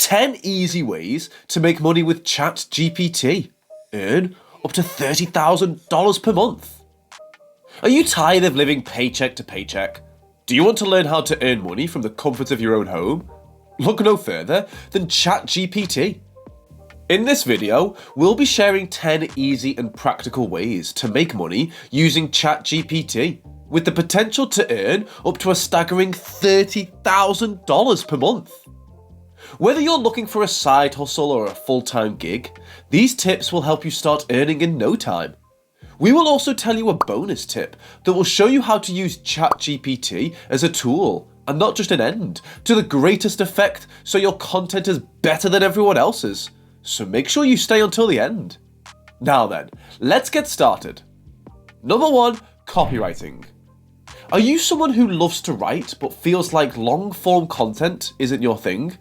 10 easy ways to make money with ChatGPT. Earn up to $30,000 per month. Are you tired of living paycheck to paycheck? Do you want to learn how to earn money from the comfort of your own home? Look no further than ChatGPT. In this video, we'll be sharing 10 easy and practical ways to make money using ChatGPT, with the potential to earn up to a staggering $30,000 per month. Whether you're looking for a side hustle or a full-time gig, these tips will help you start earning in no time. We will also tell you a bonus tip that will show you how to use ChatGPT as a tool, and not just an end, to the greatest effect so your content is better than everyone else's. So make sure you stay until the end. Now then, let's get started. Number 1, copywriting. Are you someone who loves to write but feels like long-form content isn't your thing?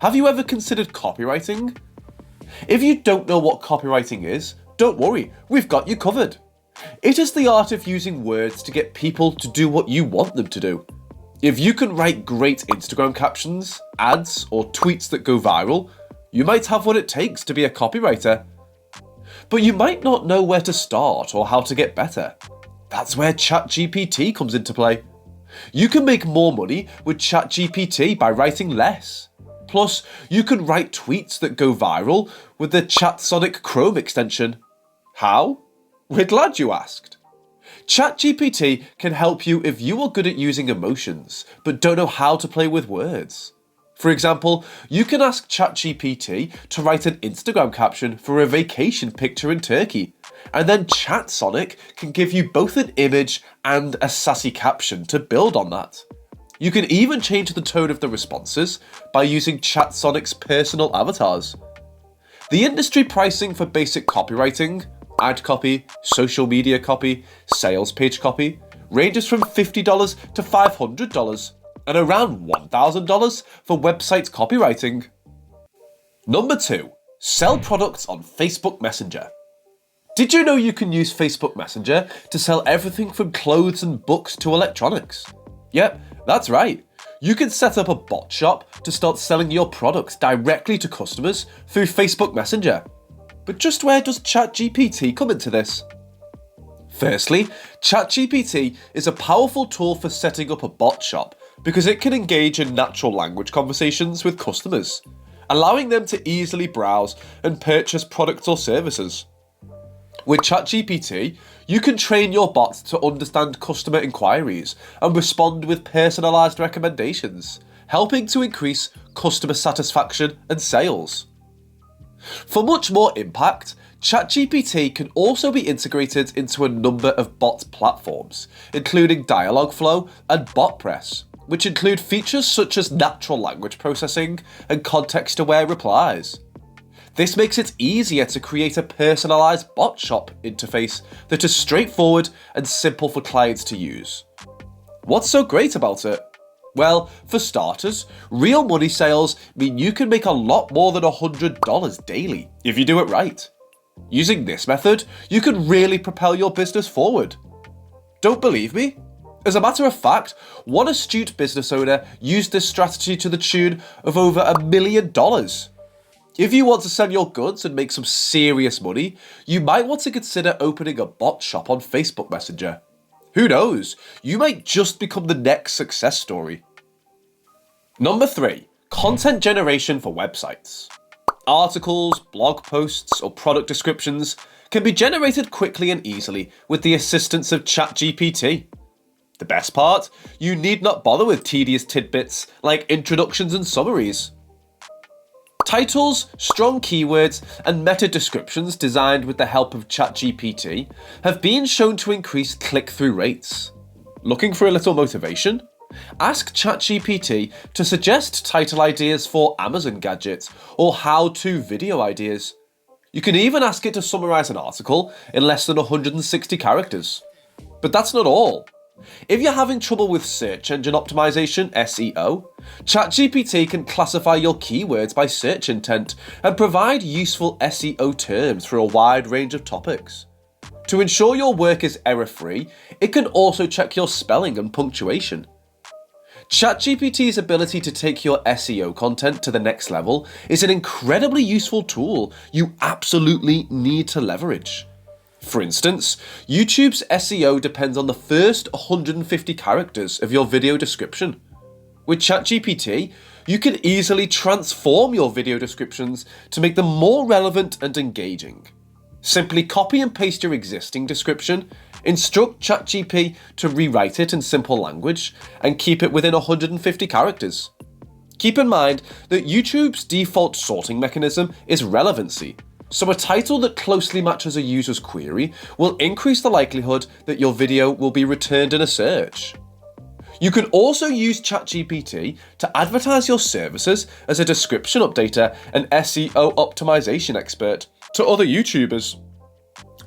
Have you ever considered copywriting? If you don't know what copywriting is, don't worry, we've got you covered. It is the art of using words to get people to do what you want them to do. If you can write great Instagram captions, ads, or tweets that go viral, you might have what it takes to be a copywriter. But you might not know where to start or how to get better. That's where ChatGPT comes into play. You can make more money with ChatGPT by writing less. Plus, you can write tweets that go viral with the ChatSonic Chrome extension. How? We're glad you asked. ChatGPT can help you if you are good at using emotions, but don't know how to play with words. For example, you can ask ChatGPT to write an Instagram caption for a vacation picture in Turkey, and then ChatSonic can give you both an image and a sassy caption to build on that. You can even change the tone of the responses by using ChatSonic's personal avatars. The industry pricing for basic copywriting, ad copy, social media copy, sales page copy, ranges from $50 to $500 and around $1,000 for website copywriting. Number 2, sell products on Facebook Messenger. Did you know you can use Facebook Messenger to sell everything from clothes and books to electronics? Yep, that's right. You can set up a bot shop to start selling your products directly to customers through Facebook Messenger. But just where does ChatGPT come into this? Firstly, ChatGPT is a powerful tool for setting up a bot shop because it can engage in natural language conversations with customers, allowing them to easily browse and purchase products or services. With ChatGPT, you can train your bot to understand customer inquiries and respond with personalized recommendations, helping to increase customer satisfaction and sales. For much more impact, ChatGPT can also be integrated into a number of bot platforms, including Dialogflow and BotPress, which include features such as natural language processing and context-aware replies. This makes it easier to create a personalized bot shop interface that is straightforward and simple for clients to use. What's so great about it? Well, for starters, real money sales mean you can make a lot more than $100 daily if you do it right. Using this method, you can really propel your business forward. Don't believe me? As a matter of fact, one astute business owner used this strategy to the tune of over $1 million. If you want to sell your goods and make some serious money, you might want to consider opening a bot shop on Facebook Messenger. Who knows, you might just become the next success story. Number 3, content generation for websites. Articles, blog posts, or product descriptions can be generated quickly and easily with the assistance of ChatGPT. The best part, you need not bother with tedious tidbits like introductions and summaries. Titles, strong keywords, and meta descriptions designed with the help of ChatGPT have been shown to increase click-through rates. Looking for a little motivation? Ask ChatGPT to suggest title ideas for Amazon gadgets or how-to video ideas. You can even ask it to summarize an article in less than 160 characters. But that's not all. If you're having trouble with search engine optimization, SEO, ChatGPT can classify your keywords by search intent and provide useful SEO terms for a wide range of topics. To ensure your work is error-free, it can also check your spelling and punctuation. ChatGPT's ability to take your SEO content to the next level is an incredibly useful tool you absolutely need to leverage. For instance, YouTube's SEO depends on the first 150 characters of your video description. With ChatGPT, you can easily transform your video descriptions to make them more relevant and engaging. Simply copy and paste your existing description, instruct ChatGPT to rewrite it in simple language, and keep it within 150 characters. Keep in mind that YouTube's default sorting mechanism is relevancy, so a title that closely matches a user's query will increase the likelihood that your video will be returned in a search. You can also use ChatGPT to advertise your services as a description updater and SEO optimization expert to other YouTubers.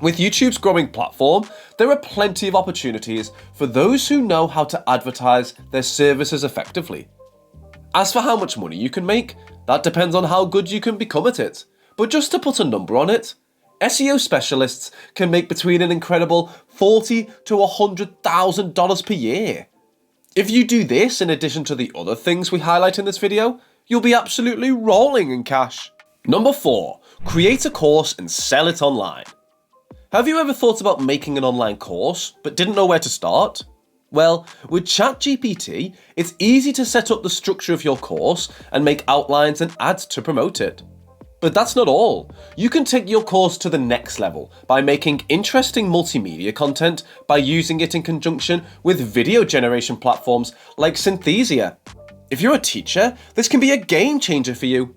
With YouTube's growing platform, there are plenty of opportunities for those who know how to advertise their services effectively. As for how much money you can make, that depends on how good you can become at it. But just to put a number on it, SEO specialists can make between an incredible $40,000 to $100,000 per year. If you do this in addition to the other things we highlight in this video, you'll be absolutely rolling in cash. Number 4, create a course and sell it online. Have you ever thought about making an online course but didn't know where to start? Well, with ChatGPT, it's easy to set up the structure of your course and make outlines and ads to promote it. But that's not all. You can take your course to the next level by making interesting multimedia content by using it in conjunction with video generation platforms like Synthesia. If you're a teacher, this can be a game changer for you.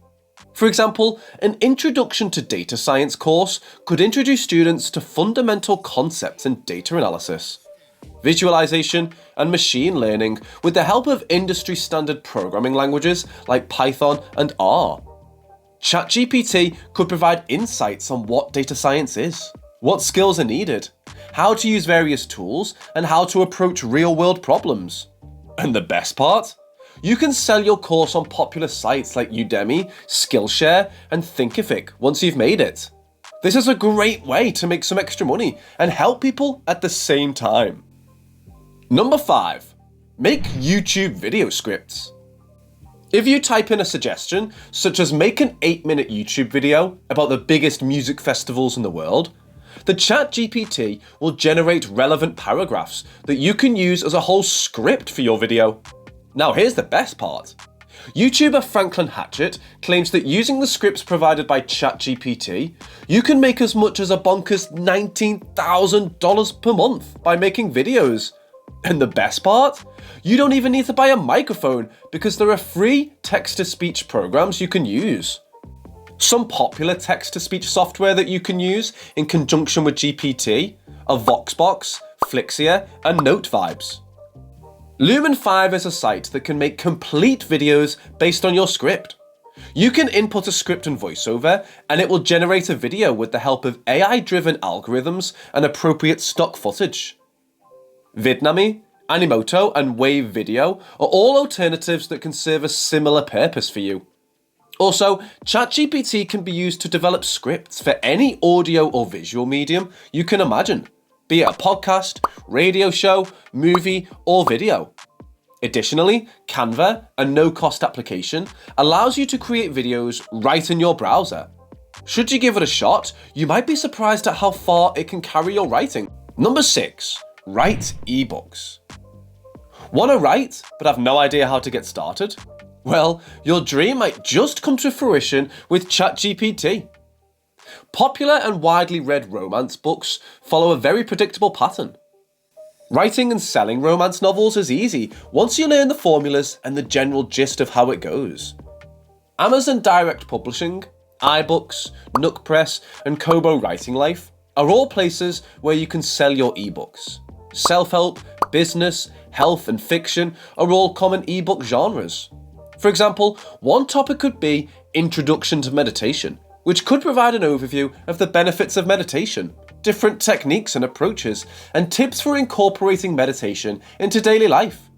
For example, an Introduction to Data Science course could introduce students to fundamental concepts in data analysis, visualization, and machine learning with the help of industry-standard programming languages like Python and R. ChatGPT could provide insights on what data science is, what skills are needed, how to use various tools, and how to approach real-world problems. And the best part? You can sell your course on popular sites like Udemy, Skillshare, and Thinkific once you've made it. This is a great way to make some extra money and help people at the same time. Number 5, make YouTube video scripts. If you type in a suggestion, such as make an 8-minute YouTube video about the biggest music festivals in the world, the ChatGPT will generate relevant paragraphs that you can use as a whole script for your video. Now here's the best part. YouTuber Franklin Hatchett claims that using the scripts provided by ChatGPT, you can make as much as a bonkers $19,000 per month by making videos. And the best part? You don't even need to buy a microphone because there are free text-to-speech programs you can use. Some popular text-to-speech software that you can use in conjunction with GPT are Voxbox, Flixia, and NoteVibes. Lumen 5 is a site that can make complete videos based on your script. You can input a script and voiceover, and it will generate a video with the help of AI-driven algorithms and appropriate stock footage. Vidnami, Animoto, and Wave Video are all alternatives that can serve a similar purpose for you. Also, ChatGPT can be used to develop scripts for any audio or visual medium you can imagine, be it a podcast, radio show, movie, or video. Additionally, Canva, a no-cost application, allows you to create videos right in your browser. Should you give it a shot, you might be surprised at how far it can carry your writing. Number 6. Write ebooks. Want to write, but have no idea how to get started? Well, your dream might just come to fruition with ChatGPT. Popular and widely read romance books follow a very predictable pattern. Writing and selling romance novels is easy once you learn the formulas and the general gist of how it goes. Amazon Direct Publishing, iBooks, Nook Press, and Kobo Writing Life are all places where you can sell your ebooks. Self-help, business, health, and fiction are all common ebook genres. For example, one topic could be Introduction to Meditation, which could provide an overview of the benefits of meditation, different techniques and approaches, and tips for incorporating meditation into daily life.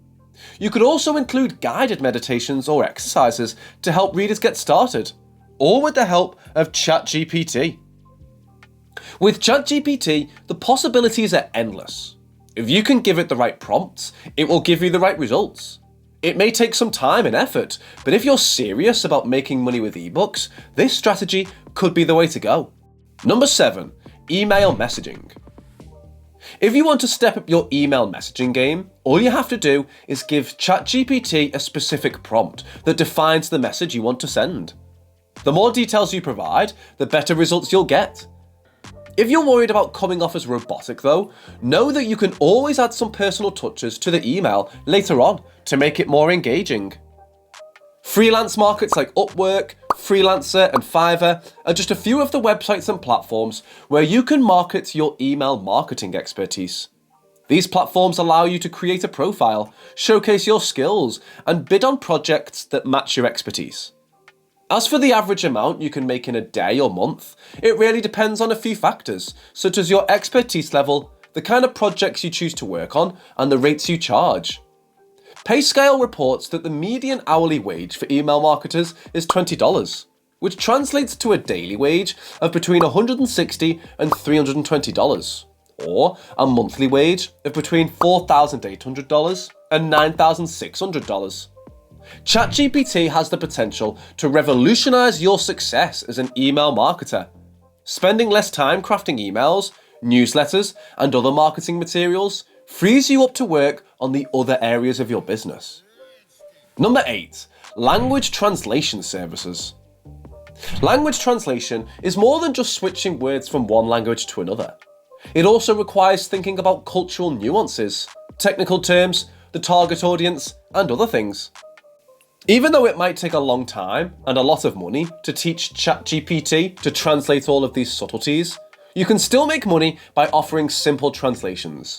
You could also include guided meditations or exercises to help readers get started, all with the help of ChatGPT. With ChatGPT, the possibilities are endless. If you can give it the right prompts, it will give you the right results. It may take some time and effort, but if you're serious about making money with ebooks, this strategy could be the way to go. Number 7, email messaging. If you want to step up your email messaging game, all you have to do is give ChatGPT a specific prompt that defines the message you want to send. The more details you provide, the better results you'll get. If you're worried about coming off as robotic though, know that you can always add some personal touches to the email later on to make it more engaging. Freelance markets like Upwork, Freelancer and Fiverr are just a few of the websites and platforms where you can market your email marketing expertise. These platforms allow you to create a profile, showcase your skills, and bid on projects that match your expertise. As for the average amount you can make in a day or month, it really depends on a few factors, such as your expertise level, the kind of projects you choose to work on, and the rates you charge. PayScale reports that the median hourly wage for email marketers is $20, which translates to a daily wage of between $160 and $320, or a monthly wage of between $4,800 and $9,600. ChatGPT has the potential to revolutionize your success as an email marketer. Spending less time crafting emails, newsletters, and other marketing materials frees you up to work on the other areas of your business. Number 8, language translation services. Language translation is more than just switching words from one language to another. It also requires thinking about cultural nuances, technical terms, the target audience, and other things. Even though it might take a long time and a lot of money to teach ChatGPT to translate all of these subtleties, you can still make money by offering simple translations.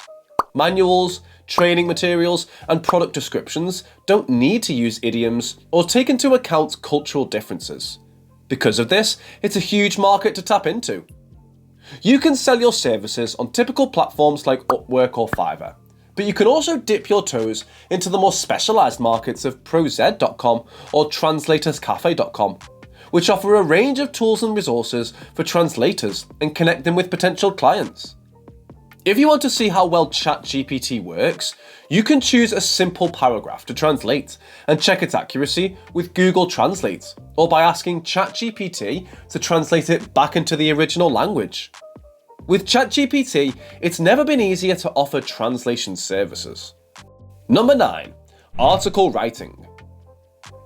Manuals, training materials, and product descriptions don't need to use idioms or take into account cultural differences. Because of this, it's a huge market to tap into. You can sell your services on typical platforms like Upwork or Fiverr, but you can also dip your toes into the more specialized markets of ProZ.com or TranslatorsCafe.com, which offer a range of tools and resources for translators and connect them with potential clients. If you want to see how well ChatGPT works, you can choose a simple paragraph to translate and check its accuracy with Google Translate, or by asking ChatGPT to translate it back into the original language. With ChatGPT, it's never been easier to offer translation services. Number 9, article writing.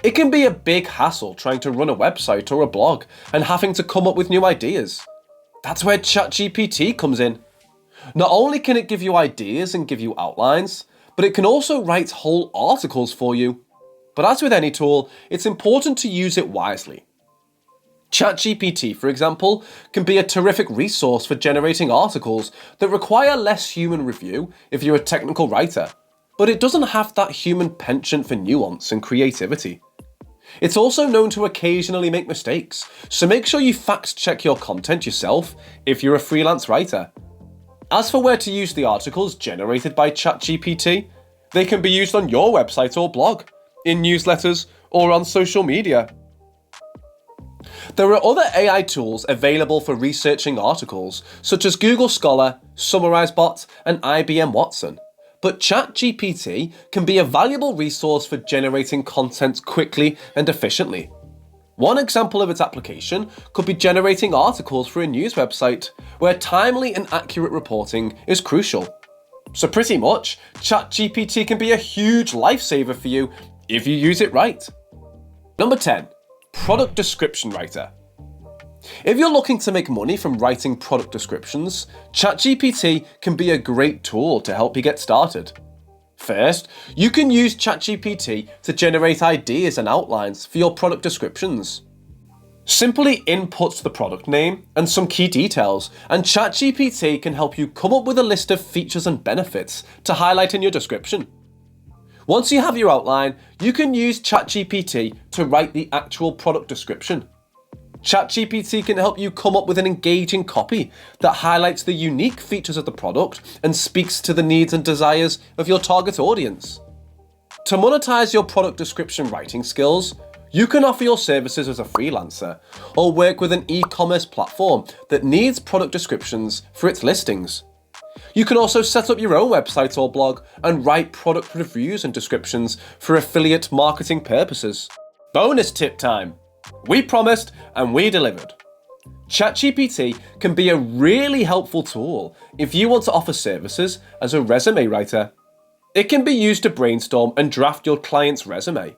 It can be a big hassle trying to run a website or a blog and having to come up with new ideas. That's where ChatGPT comes in. Not only can it give you ideas and give you outlines, but it can also write whole articles for you. But as with any tool, it's important to use it wisely. ChatGPT, for example, can be a terrific resource for generating articles that require less human review if you're a technical writer, but it doesn't have that human penchant for nuance and creativity. It's also known to occasionally make mistakes, so make sure you fact-check your content yourself if you're a freelance writer. As for where to use the articles generated by ChatGPT, they can be used on your website or blog, in newsletters, or on social media. There are other AI tools available for researching articles, such as Google Scholar, SummarizeBot, and IBM Watson. But ChatGPT can be a valuable resource for generating content quickly and efficiently. One example of its application could be generating articles for a news website, where timely and accurate reporting is crucial. So pretty much, ChatGPT can be a huge lifesaver for you if you use it right. Number 10, product description writer. If you're looking to make money from writing product descriptions, ChatGPT can be a great tool to help you get started. First, you can use ChatGPT to generate ideas and outlines for your product descriptions. Simply input the product name and some key details, and ChatGPT can help you come up with a list of features and benefits to highlight in your description. Once you have your outline, you can use ChatGPT to write the actual product description. ChatGPT can help you come up with an engaging copy that highlights the unique features of the product and speaks to the needs and desires of your target audience. To monetize your product description writing skills, you can offer your services as a freelancer or work with an e-commerce platform that needs product descriptions for its listings. You can also set up your own website or blog and write product reviews and descriptions for affiliate marketing purposes. Bonus tip time! We promised and we delivered. ChatGPT can be a really helpful tool if you want to offer services as a resume writer. It can be used to brainstorm and draft your client's resume.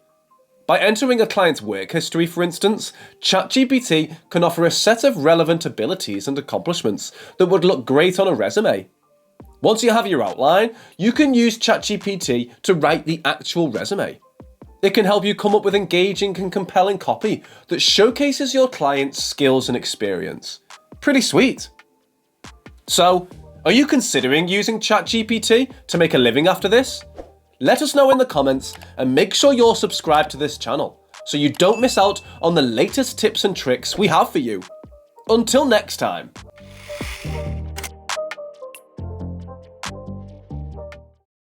By entering a client's work history, for instance, ChatGPT can offer a set of relevant abilities and accomplishments that would look great on a resume. Once you have your outline, you can use ChatGPT to write the actual resume. It can help you come up with engaging and compelling copy that showcases your client's skills and experience. Pretty sweet. So, are you considering using ChatGPT to make a living after this? Let us know in the comments and make sure you're subscribed to this channel so you don't miss out on the latest tips and tricks we have for you. Until next time.